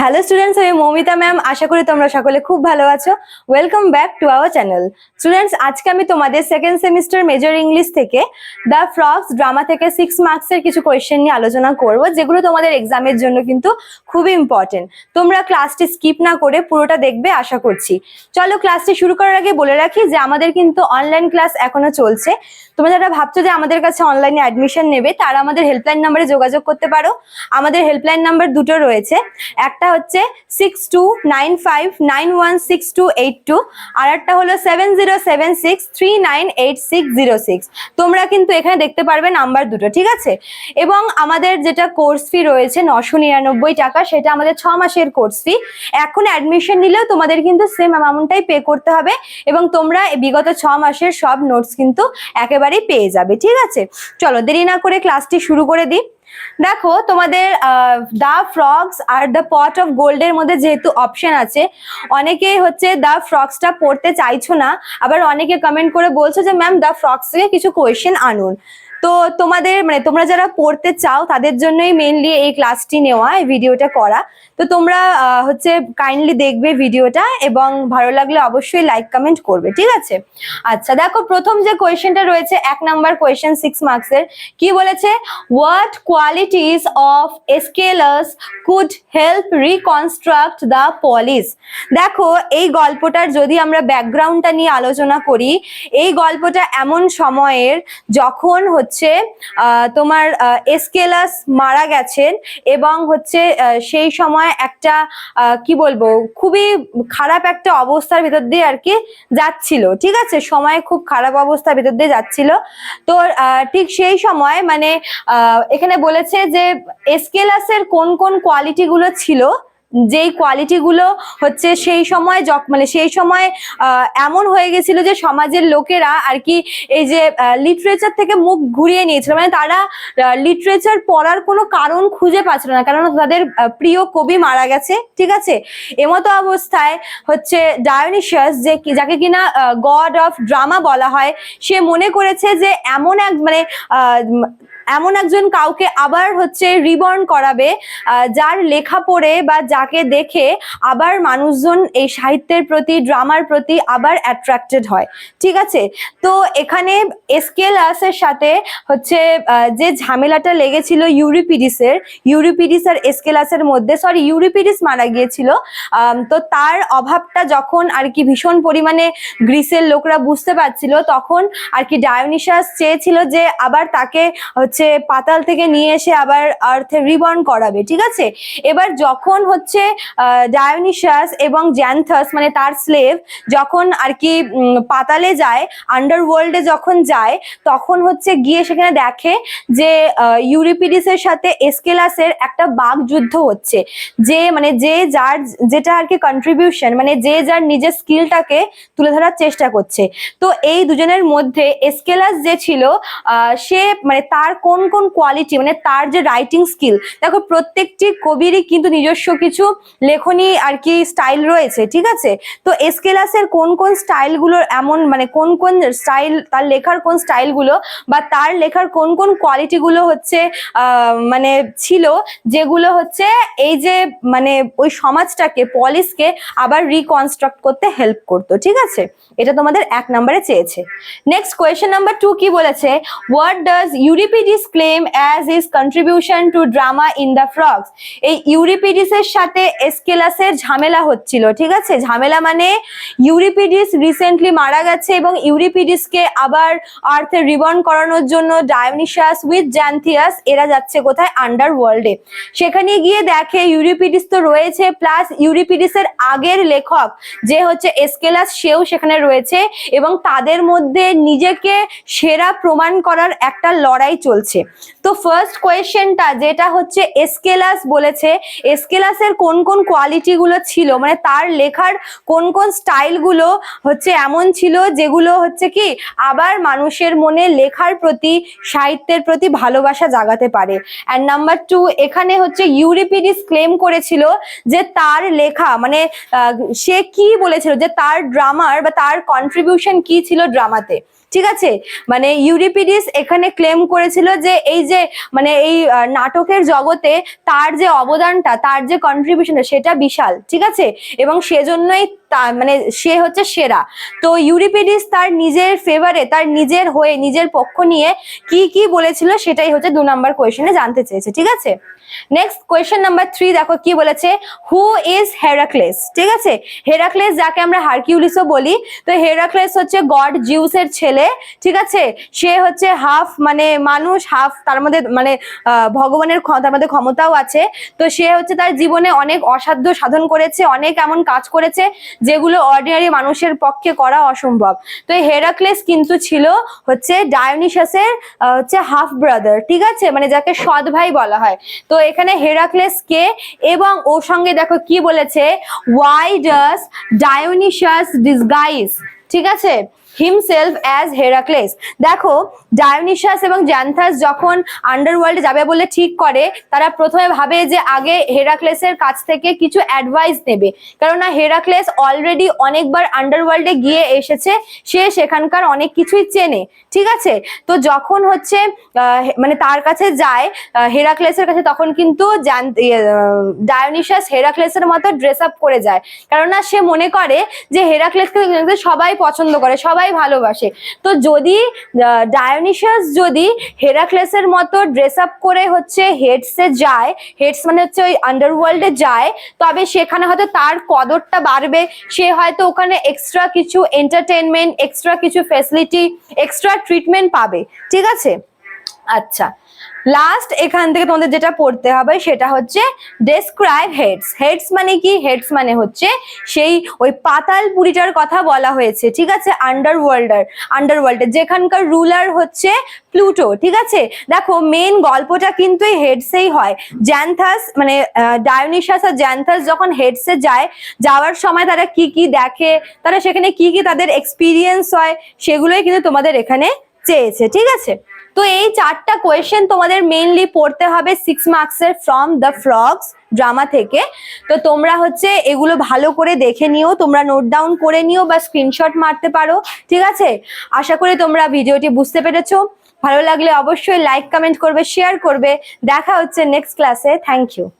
Hello students, আমি Moumita ma'am. আশা করি তোমরা সকলে খুব ভালো আছো। Welcome back to our channel. Students, আজকে আমি তোমাদের সেকেন্ড সেমিস্টার মেজর ইংলিশ থেকে দ্য ফ্রগস ড্রামা থেকে 6 মার্কসের কিছু কোয়েশ্চেন নিয়ে আলোচনা করব, যেগুলো তোমাদের এক্সামের জন্য কিন্তু খুবই ইম্পর্টেন্ট। তোমরা ক্লাসটি স্কিপ না করে পুরোটা দেখবে আশা করছি। চলো, ক্লাসটি শুরু করার আগে বলে রাখি যে আমাদের কিন্তু অনলাইন ক্লাস এখনো চলছে। তোমরা যারা ভাবছো যে আমাদের কাছে অনলাইনে অ্যাডমিশন নেবে, তারা আমাদের হেল্পলাইন নাম্বারে যোগাযোগ করতে পারো। আমাদের হেল্পলাইন নাম্বার দুটো রয়েছে, একটা হচ্ছে 6295916282, আর একটা হলো 7076398606। তোমরা কিন্তু এখানে দেখতে পারবে নাম্বার দুটো, ঠিক আছে? এবং আমাদের যেটা কোর্স ফি রয়েছে 999 টাকা, সেটা আমাদের 6 মাসের কোর্স ফি। এখন অ্যাডমিশন নিলেও তোমাদের কিন্তু সেম অ্যামাউন্টটাই পে করতে হবে, এবং তোমরা বিগত 6 মাসের সব নোটস কিন্তু একেবারেই পেয়ে যাবে, ঠিক আছে? চলো, দেরি না করে ক্লাসটি শুরু করে দিই। দেখো, তোমাদের the frogs are the pot of গোল্ডের মধ্যে যেহেতু অপশন আছে, অনেকেই হচ্ছে দ্য ফ্রগসটা পড়তে চাইছো না, আবার অনেকে কমেন্ট করে বলছো যে ম্যাম দ্য ফ্রগস থেকে কিছু কোয়েশ্চেন আনুন। তো তোমাদের তোমরা যারা পড়তে চাও তাদের জন্যই মেইনলি এই ক্লাসটি নেওয়া, এই ভিডিওটা করা। তো তোমরা হচ্ছে কাইন্ডলি দেখবে ভিডিওটা, এবং ভালো লাগলে অবশ্যই লাইক কমেন্ট করবে, ঠিক আছে? আচ্ছা, দেখো, প্রথম যে কোয়েশ্চেনটা রয়েছে 1 নাম্বার কোয়েশ্চেন 6 মার্কসের, কি বলেছে? What qualities of scholars could help reconstruct the polis. দেখো, এই গল্পটার যদি আমরা ব্যাকগ্রাউন্ডটা নিয়ে আলোচনা করি, এই গল্পটা এমন সময়ের যখন হচ্ছে তোমার এসকেলাস মারা গেছেন, এবং হচ্ছে সেই সময় একটা কি বলবো, খুবই খারাপ একটা অবস্থার ভিতর দিয়ে আর কি যাচ্ছিল, ঠিক আছে? সময় খুব খারাপ অবস্থার ভিতর দিয়ে যাচ্ছিল। তো ঠিক সেই সময় মানে এখানে বলেছে যে এসকেলাসের কোন কোন কোয়ালিটি গুলো ছিল, যেই কোয়ালিটি গুলো হচ্ছে সেই সময় সেই সময় এমন হয়ে গেছিল যে সমাজের লোকেরা আর কি এই যে লিটারেচার থেকে মুখ ঘুরিয়ে নিয়েছিল, মানে তারা লিটারেচার পড়ার কোনো কারণ খুঁজে পাচ্ছিল না, কারণ তাদের প্রিয় কবি মারা গেছে, ঠিক আছে? এমতো অবস্থায় হচ্ছে ডায়োনিশাস, যাকে কিনা গড অফ ড্রামা বলা হয়, সে মনে করেছে যে এমন একজন কাউকে আবার হচ্ছে রিবর্ন করাবে, যার লেখা পড়ে বা যাকে দেখে আবার মানুষজন এই সাহিত্যের প্রতি, ড্রামার প্রতি আবার অ্যাট্রাক্টেড হয়, ঠিক আছে? তো এখানে এসকেলাসের সাথে হচ্ছে যে ঝামেলাটা লেগেছিল ইউরিপিডিস আর এসকেলাসের মধ্যে, ইউরিপিডিস মারা গিয়েছিল। তো তার অভাবটা যখন আর কি ভীষণ পরিমাণে গ্রিসের লোকরা বুঝতে পারছিল, তখন আর কি ডায়োনিশাস চেয়েছিল যে আবার তাকে হচ্ছে পাতাল থেকে নিয়ে এসে আবার আর্থে রিবর্ন করাবে, ঠিক আছে? এবার যখন হচ্ছে ডায়োনিশাস এবং জ্যান্থাস মানে তার স্লেভ যখন আর কি পাতালে যায়, আন্ডারওয়ার্ল্ডে যখন যায়, তখন হচ্ছে গিয়ে সেখানে দেখে যে ইউরিপিডিসের সাথে এসকেলাসের একটা বাকযুদ্ধ হচ্ছে, যে যার যেটা আর কি কন্ট্রিবিউশন, মানে যে যার নিজের স্কিলটাকে তুলে ধরার চেষ্টা করছে। তো এই দুজনের মধ্যে এসকেলাস যে ছিল, সে মানে তার কোন কোন কোয়ালিটি, মানে তার যে রাইটিং স্কিল, দেখো প্রত্যেকটি কবিরই কিন্তু নিজস্ব কিছু লেখনী আর কি স্টাইল রয়েছে, ঠিক আছে? তো এসকেলাসের কোন কোন স্টাইলগুলো এমন, মানে কোন কোন স্টাইল, তার লেখার কোন স্টাইলগুলো বা তার লেখার কোন কোন কোয়ালিটিগুলো হচ্ছে মানে ছিল, যেগুলো হচ্ছে এই যে মানে ওই সমাজটাকে, পলিসকে আবার রিকনস্ট্রাক্ট করতে হেল্প করতো, ঠিক আছে? এটা তোমাদের 1 নম্বরে চেয়েছে। নেক্সট কোয়েশ্চেন নাম্বার 2 কি বলেছে? What does Euripides claim as his contribution to drama in the frogs. এই ইউরিপিডিসের সাথে এসকেলাসের ঝামেলা হচ্ছিল, ঠিক আছে? ঝামেলা মানে ইউরিপিডিস রিসেন্টলি মারা গেছে, এবং ইউরিপিডিসকে আবার আর্থে রিবর্ন করানোর জন্য ডায়োনিশাস উইথ জ্যান্থিয়াস এরা যাচ্ছে কোথায়? আন্ডারওয়ার্ল্ডে। সেখানে গিয়ে দেখে ইউরিপিডিস তো রয়েছে, প্লাস ইউরিপিডিসের আগের লেখক যে হচ্ছে এসকেলাস, সেও সেখানে রয়েছে, এবং তাদের মধ্যে নিজেকে সেরা প্রমাণ করার একটা লড়াই চলছে। তো ফার্স্ট কোয়েশ্চেনটা যেটা হচ্ছে এসকেলাস বলেছে, এসকেলাসের কোন কোন কোয়ালিটি গুলো ছিল, মানে তার লেখার কোন কোন স্টাইল গুলো হচ্ছে এমন ছিল যেগুলো হচ্ছে কি আবার মানুষের মনে লেখার প্রতি, সাহিত্যের প্রতি ভালোবাসা জাগাতে পারে। এন্ড নাম্বার 2, এখানে হচ্ছে ইউরিপিডিস ক্লেম করেছিল যে তার লেখা মানে সে কি বলেছিল যে তার ড্রামার বা তার কন্ট্রিবিউশন কি ছিল ড্রামাতে, ঠিক আছে? মানে ইউরিপিডিস এখানে ক্লেম করেছিল যে এই যে মানে এই নাটকের জগতে তার যে অবদানটা, তার যে কন্ট্রিবিউশনটা সেটা বিশাল, ঠিক আছে, এবং সেজন্যই মানে সে হচ্ছে সেরা। তো ইউরিপিডিস তার নিজের ফেভারে, তার নিজের হয়ে, নিজের পক্ষ নিয়ে কি কি বলেছিল সেটাই হচ্ছে 2 নম্বর কোয়েশ্চেনে জানতে চেয়েছে, ঠিক আছে। নেক্সট কোয়েশ্চেন নাম্বার 3 দেখো কি বলেছে, হু ইজ হেরাক্লেস, ঠিক আছে। হেরাক্লেস যাকে আমরা হারকিউলিসও বলি, তো হেরাক্লেস হচ্ছে গড জিউসের ছেলে, ঠিক আছে। সে হচ্ছে হাফ মানে মানুষ, হাফ তার মধ্যে মানে ভগবানের তার মধ্যে ক্ষমতাও আছে। তো সে হচ্ছে তার জীবনে অনেক অসাধ্য সাধন করেছে, অনেক এমন কাজ করেছে যেগুলো অর্ডিনারি মানুষের পক্ষে করা অসম্ভব। তো এই হেরাক্লেস কিন্তু ছিল হচ্ছে ডায়োনিসাসের হচ্ছে হাফ ব্রাদার, ঠিক আছে, মানে যাকে সৎ ভাই বলা হয়। তো এখানে হেরাক্লেস কে, এবং ওর সঙ্গে দেখো কি বলেছে, why does Dionysius disguise, ঠিক আছে, হিমসেলফ অ্যাজ হেরাক্লেস। দেখো ডায়োনিসাস এবং জ্যান্থাস যখন আন্ডারওয়ার্ল্ডে যাবে বলে ঠিক করে, তারা প্রথমে ভাবে যে আগে হেরাক্লেসের কাছ থেকে কিছু অ্যাডভাইস নেবে, কেননা হেরাক্লেস অলরেডি অনেকবার আন্ডারওয়ার্ল্ডে গিয়ে এসেছে, সে সেখানকার অনেক কিছুই চেনে, ঠিক আছে। তো যখন হচ্ছে মানে তার কাছে যায় হেরাক্লেসের কাছে, তখন কিন্তু ডায়োনিসাস হেরাক্লেসের মতো ড্রেস আপ করে যায়, কেননা সে মনে করে যে হেরাক্লেসকে সবাই পছন্দ করে, সবাই ভালোবাসে। তো যদি ডায়োনিসাস যদি হেরাক্লেসের মতো ড্রেস আপ করে হচ্ছে হেডসে যায়, হেডস মানে হচ্ছে ওই আন্ডারওয়ার্ল্ডে যায়, তবে সেখানে হয়তো তার কদরটা বাড়বে, সে হয়তো ওখানে এক্সট্রা কিছু এন্টারটেনমেন্ট, এক্সট্রা কিছু ফ্যাসিলিটি, এক্সট্রা ট্রিটমেন্ট পাবে, ঠিক আছে। আচ্ছা, লাস্ট এখান থেকে তোমাদের যেটা পড়তে হবে সেটা হচ্ছে ডেসক্রাইব হেডস। হেডস মানে কি? হেডস মানে হচ্ছে সেই ওই পাতালপুরীটার কথা বলা হয়েছে, ঠিক আছে, আন্ডারওয়ার্ল্ডের যেখানকার রুলার হচ্ছে প্লুটো, ঠিক আছে। দেখো মেন গল্পটা কিন্তু এই হেডসেই হয়। জ্যান্থাস মানে ডায়োনিসাস আর জ্যান্থাস যখন হেডসে যায়, যাওয়ার সময় তারা কি কি দেখে, তারা সেখানে কি কি তাদের এক্সপিরিয়েন্স হয়, সেগুলোই কিন্তু তোমাদের এখানে চেয়েছে, ঠিক আছে। তো এই 4টা কোয়েশ্চেন তোমাদের মেইনলি পড়তে হবে 6 মার্কসের ফ্রম দ্য ফ্রগস ড্রামা থেকে। তো তোমরা হচ্ছে এগুলো ভালো করে দেখে নিও, তোমরা নোট ডাউন করে নিও বা স্ক্রিনশট মারতে পারো, ঠিক আছে। আশা করি তোমরা ভিডিওটি বুঝতে পেরেছো। ভালো লাগলে অবশ্যই লাইক, কমেন্ট করবে, শেয়ার করবে। দেখা হচ্ছে নেক্সট ক্লাসে। Thank you.